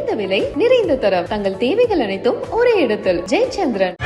குறைந்த விலை நிறைந்த தரம். தங்கள் தேவைகள் அனைத்தும் ஒரே இடத்தில். ஜெயச்சந்திரன்.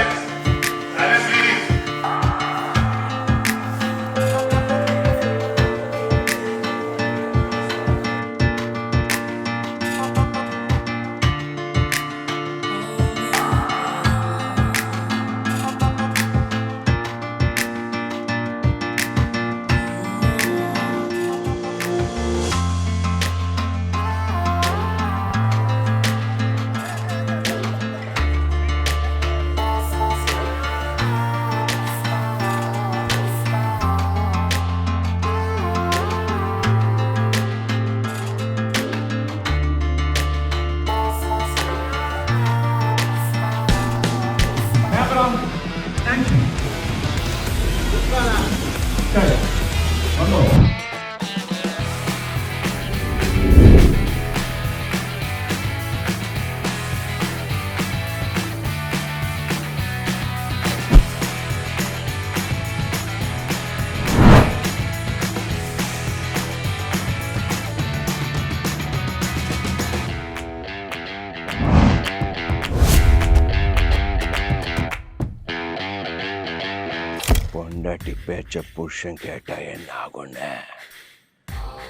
பொண்டாட்டி பேச்ச புருஷன் கேட்டா என்ன ஆகும்னு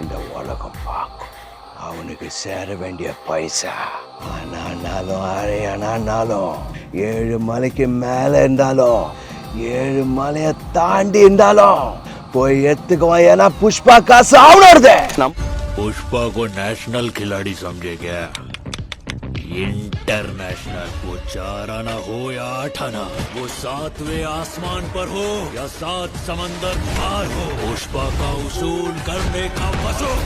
இந்த உலகம் பார்க்கும். அவனுக்கு சேர வேண்டிய பைசா ஆனாலும் அரையானாலும் 7 மலைக்கு மேல இருந்தாலும் 7 மலையை தாண்டி இருந்தாலும் போய் எடுத்துக்குவான். ஏன்னா புஷ்பா காசு அவனோடது. पुष्पा को नेशनल खिलाड़ी समझे क्या? इंटरनेशनल। वो 4 आना हो या 8 आना, वो 7वें आसमान पर हो या 7 समंदर पार हो, पुष्पा का उसूल करने का वसूल।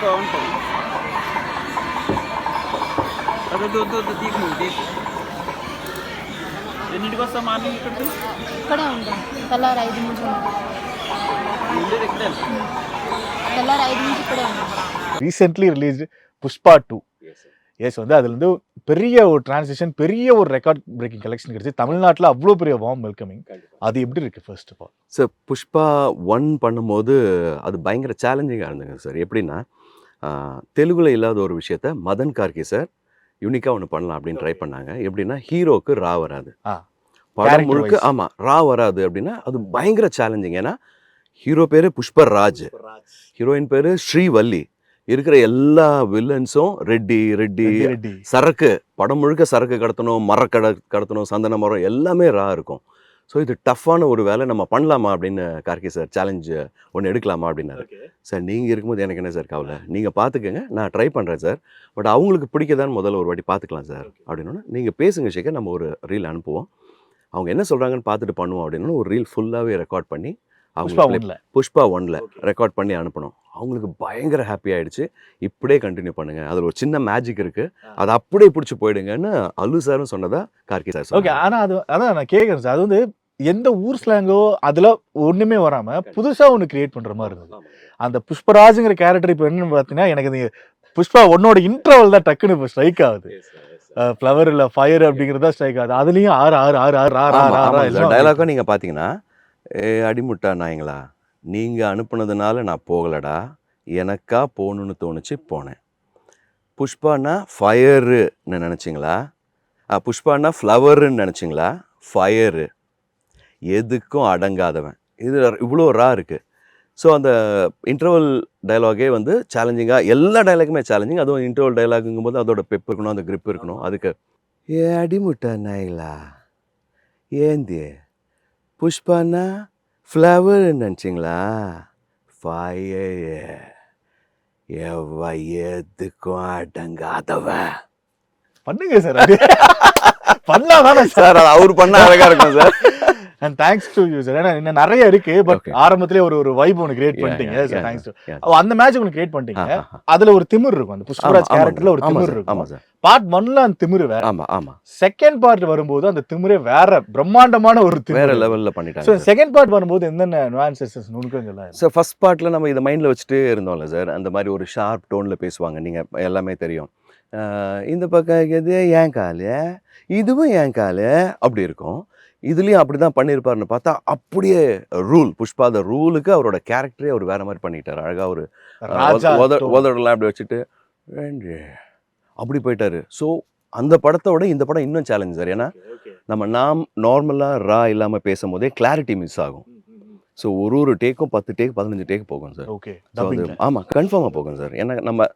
బాగుంటుంది. అదొద్దు వద్దు వద్దు తీకు నువ్వు తీకు. ఎన్నింటికి వస్తావు మార్నింగ్ ఇక్కడికి? ఇక్కడే ఉంటాం. తెల్లారి 5 నుంచి ఉంటాం. ఉండేది ఇక్కడే. తెల్లారి 5 నుంచి ఇక్కడే ఉంటాం. Recently released Pushpa 2. எஸ் வந்து அதுல இருந்து பெரிய ஒரு டிரான்சிஷன், பெரிய ஒரு ரெக்கார்ட் பிரேக்கிங் கலெக்ஷன் கிடைச்சு தமிழ்நாட்டில் அவ்வளோ பெரிய வார்ம் வெல்கமிங். அது எப்படி இருக்கு first of all? Sir Pushpa 1 பண்ணும்போது அது பயங்கர சேலஞ்சிங்காக இருந்துங்க சார். எப்படின்னா தெலுங்குல இல்லாத ஒரு விஷயத்த மதன் கார்கி சார் யூனிக்காக ஒன்று பண்ணலாம் அப்படின்னு ட்ரை பண்ணாங்க. எப்படின்னா ஹீரோக்கு ரா வராது, படம் முழுக்க ஆமாம் ரா வராது அப்படின்னா அது பயங்கர சேலஞ்சிங். ஏன்னா ஹீரோ பேர் புஷ்பராஜ், ஹீரோயின் பேர் ஸ்ரீவல்லி, இருக்கிற எல்லா வில்லன்ஸும் ரெட்டி ரெட்டி சரக்கு, படம் முழுக்க சரக்கு கடத்தணும், கடத்தணும், சந்தன மரம் எல்லாமே ரா இருக்கும். ஸோ இது டஃப்பான ஒரு வேலை, நம்ம பண்ணலாமா அப்படின்னு கார்கி சார் சேலஞ்சு ஒன்று எடுக்கலாமா அப்படின்னாரு. சார் நீங்கள் இருக்கும்போது எனக்கு என்ன சார் கவலை, நீங்கள் பார்த்துக்கங்க, நான் ட்ரை பண்ணுறேன் சார், பட் அவங்களுக்கு பிடிக்கதான்னு முதல்ல ஒரு வாட்டி பார்த்துக்கலாம் சார் அப்படின்னா நீங்கள் பேசுங்க சேகர், நம்ம ஒரு ரீல் அனுப்புவோம், அவங்க என்ன சொல்கிறாங்கன்னு பார்த்துட்டு பண்ணுவோம் அப்படின்னு ஒரு ரீல் ஃபுல்லாகவே ரெக்கார்ட் பண்ணி அவங்க புஷ்பா 1ல் ரெக்கார்ட் பண்ணி அனுப்பணும். அவங்களுக்கு பயங்கர ஹாப்பி ஆகிடுச்சு. இப்படியே கண்டினியூ பண்ணுங்கள், அதில் ஒரு சின்ன மேஜிக் இருக்குது, அதை அப்படியே பிடிச்சி போயிடுங்கன்னு அல்லு சாரும் சொன்னதா கார்கி சார். ஓகே, ஆனால் அது அதான் நான் கேட்குறேன் சார், அது வந்து எந்த ஊர் ஸ்லாங்கோ அதில் ஒன்றுமே வராமல் புதுசாக ஒன்று கிரியேட் பண்ணுற மாதிரி இருந்தது. அந்த புஷ்பராஜுங்கிற கேரக்டர் இப்போ என்னன்னு பார்த்தீங்கன்னா எனக்கு இந்த புஷ்பா 1ஓட இன்ட்ரோவல் தான் டக்குன்னு இப்போ ஸ்ட்ரைக் ஆகுது. ஃப்ளவர் இல்லை ஃபயர் அப்படிங்கிறதா ஸ்ட்ரைக் ஆகுது. அதுலேயும் 6 டைலாக்கும் நீங்கள் பார்த்தீங்கன்னா, அடிமுட்டா நாயங்களா, நீங்கள் அனுப்புனதுனால நான் போகலடா, எனக்கா போகணுன்னு தோணுச்சு போனேன். புஷ்பானா ஃபயருன்னு நினச்சிங்களா, புஷ்பானா ஃப்ளவருன்னு நினச்சிங்களா, ஃபயரு எதுக்கும் அடங்காதவன். இது இவ்வளோ ரா இருக்குது. ஸோ அந்த இன்டர்வல் டைலாகே வந்து சேலஞ்சிங்காக, எல்லா டைலாகுமே சேலஞ்சிங். அதுவும் இன்டர்வல் டைலாகுங்கும் போது அதோட பெப் இருக்கணும், அந்த கிரிப் இருக்கணும். அதுக்கு அடிமுட்டா நாயங்களா ஏந்தி புஷ்பானா ஃப்ளவர்னு நினச்சிங்களா, ஃபயர் எதுக்கும் அடங்காதவன். பண்ணுங்க சார், பண்ணலாம் தானே சார், அவர் பண்ண அழகாக இருக்கும் sir. And thanks to you sir. ஏன்னா இன்னும் நிறைய இருக்கு, பட் ஆரம்பத்திலே ஒரு வைப் ஒன்று கிரியேட் பண்ணிட்டீங்க. சார் தேங்க்ஸ் டு அந்த மேட்ச் ஒன்று கிரியேட் பண்ணிட்டீங்க. அதுல ஒரு திமிர் இருக்கும், அந்த புஷ்பராஜ் கேரக்டர்ல ஒரு திமிர் இருக்கும். பார்ட் 1ல அந்த திமிரு வேற, செகண்ட் பார்ட் வரும்போது அந்த திமிரே வேற பிரம்மாண்டமான ஒரு வேற லெவல்ல பண்ணிட்டாங்க. ஸோ செகண்ட் பார்ட் வரும்போது என்னென்ன நுவான்சஸ் நுணுக்கங்கள்? சார் ஃபர்ஸ்ட் பார்ட்ல நம்ம இதை மைண்ட்ல வச்சுட்டே இருந்தோம்ல சார், அந்த மாதிரி ஒரு ஷார்ப் டோன்ல பேசுவாங்க, நீங்க எல்லாமே தெரியும். இந்த பக்கம் எது ஏன் காலு, இதுவும் ஏன் காலு அப்படி இருக்கும். இதுலேயும் அப்படி தான் பண்ணியிருப்பாருன்னு பார்த்தா அப்படியே ரூல், புஷ்பா த ரூலுக்கு அவரோட கேரக்டரே அவர் வேற மாதிரி பண்ணிட்டார். அழகாக ஒரு உதடெல்லாம் அப்படி வச்சுட்டு அப்படி போயிட்டாரு. ஸோ அந்த படத்தோட இந்த படம் இன்னும் சேலஞ்ச் சார். ஏன்னா நம்ம நார்மலாக ரா இல்லாமல் பேசும்போதே கிளாரிட்டி மிஸ் ஆகும். ஸோ ஒரு டேக்கும் 10 டேக் 15 டேக் போகும் சார். ஓகே, ஆமாம் கன்ஃபார்மாக போகும் சார். ஏன்னா நம்ம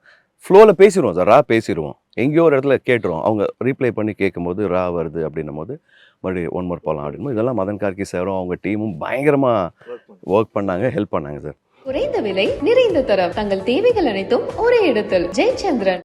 ஃப்ளோவில் பேசிடுவோம் சார், ரா பேசிடுவோம், எங்கேயோ ஒரு இடத்துல கேட்டுருவோம், அவங்க ரீப்ளை பண்ணி கேட்கும்போது ரா வருது அப்படின்னும் போது மறுபடியும் 1 மோர் போகலாம் அப்படின்னு. இதெல்லாம் மதன் கார்கி சாரும் அவங்க டீமும் பயங்கரமாக ஒர்க் பண்ணாங்க, ஹெல்ப் பண்ணாங்க சார். குறைந்த விலை, நிறைந்த தரம், தங்கள் தேவைகள் அனைத்தும் ஒரே இடத்தில். ஜெயச்சந்திரன்.